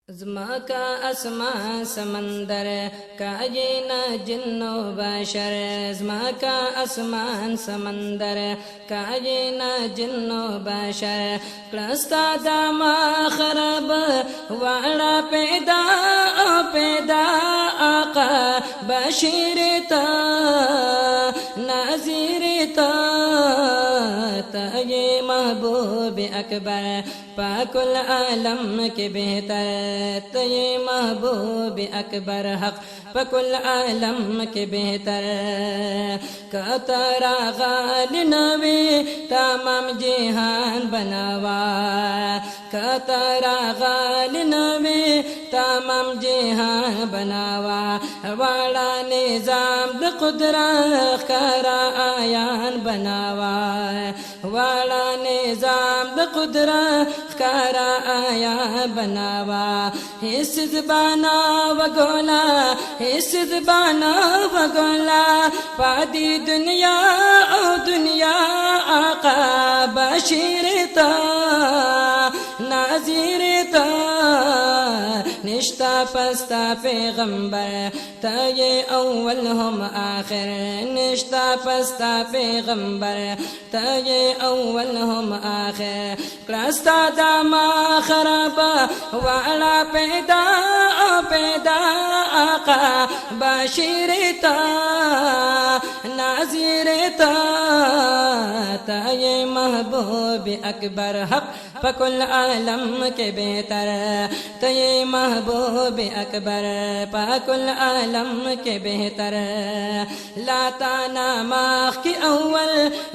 ज़मा का आसमां समंदर का ये न जिन्नो बशर, ज़मा का आसमान समंदर का ये न जिन्नो बशर, क्लस्ता दामा खराब वाड़ा पैदा पैदा आका बशीरता नाज़िरता ये महबूब अकबर पाकुल आलम के बेहतर, ये महबूब अकबर हक पकुल आलम के बेहतर, कतरा गाल नबी तमाम जिहान बनावा, कतरा गाल नबी तमाम जिहान बनावा, वाला निजाम द कुदरत करा आयान बनावा, वाला निजाम द कुदरत करा आया बनावा, हिस्स बना वगोला हिस्स बना वगोला, पादी दुनिया ओ दुनिया आका बशीरता नाज़िरता, निश्ता पस्ता पैगंबर तये अव्वल हम आखिर, निश्ता पस्ता पैगंबर तये अव्वल हम आखिर, क्लस्ता दामा खराबा वाला पैदा पैदा आका बशीरता नाज़िरता, ये महबूब अकबर हक पकुल आलम के बेहतर, ये महबूब अकबर पाकुल आलम के बेहतर, लाता नामाख की अव्वल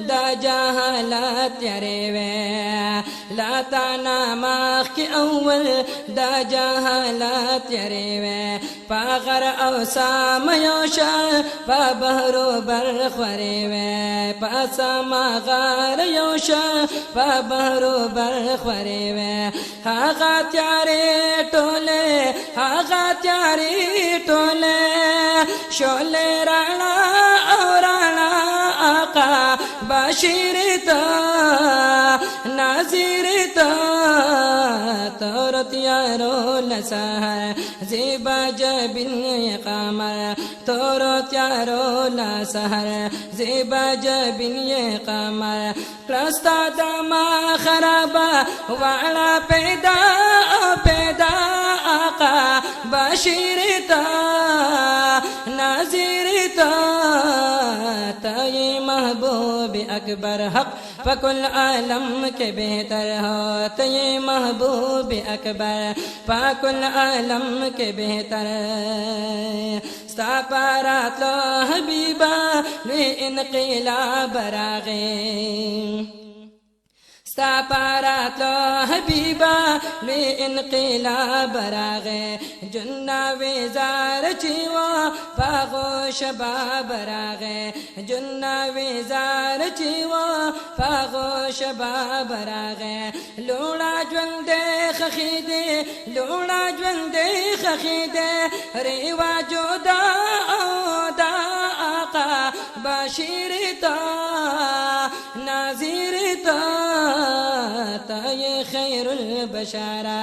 दा जहालत यारे वे, लाता नामाख की अव्वल दा जहालत यारे वे, पागर अवसाम योशा पा बहरो बरख्वरे वे, पासमा गार योशा पा बहरो बरख्वरे वे, हागा त्यारे टोले हागा त्यारे टोले, शोले राणा और राणा आका बशीरता नाज़िरता, तोर त्यारो लसहर ज़ेबा जबिन ये कमर, तोर त्यारो लसहर ज़ेबा जबिन ये कमर, क्लस्ता दामा खराबा वाला पैदा पैदा आका बशीरता नाज़िरता, ये महबूब अकबर हक पकुल आलम के बेहतर हो, ये महबूब अकबर पाकुल आलम के बेहतर, स्तापारात लो हबीबा वे इनक़िलाब रागे, स्तापारात लो हबीबा वे इनक़िलाब रागे, जुन्ना वेजार चीवा पागो शबाब रागे, जुन्ना वेजार चीवा पागो शबाब रागे, लूड़ा ज्वंदे खखीदे लूड़ा ज्वंदे खखीदे, रेवा जोदा दा आका बशीरता नाज़िरता, ये खैरुल बशारा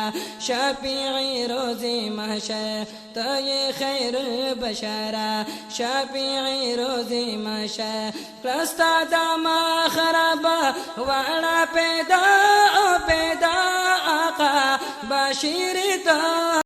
शाफिई रोज़े महशर, ये खैरुल बशारा शाफिई रोज़े महशर, क्लस्ता दामा खराबा वाड़ा पैदा पैदा आका बशीरता।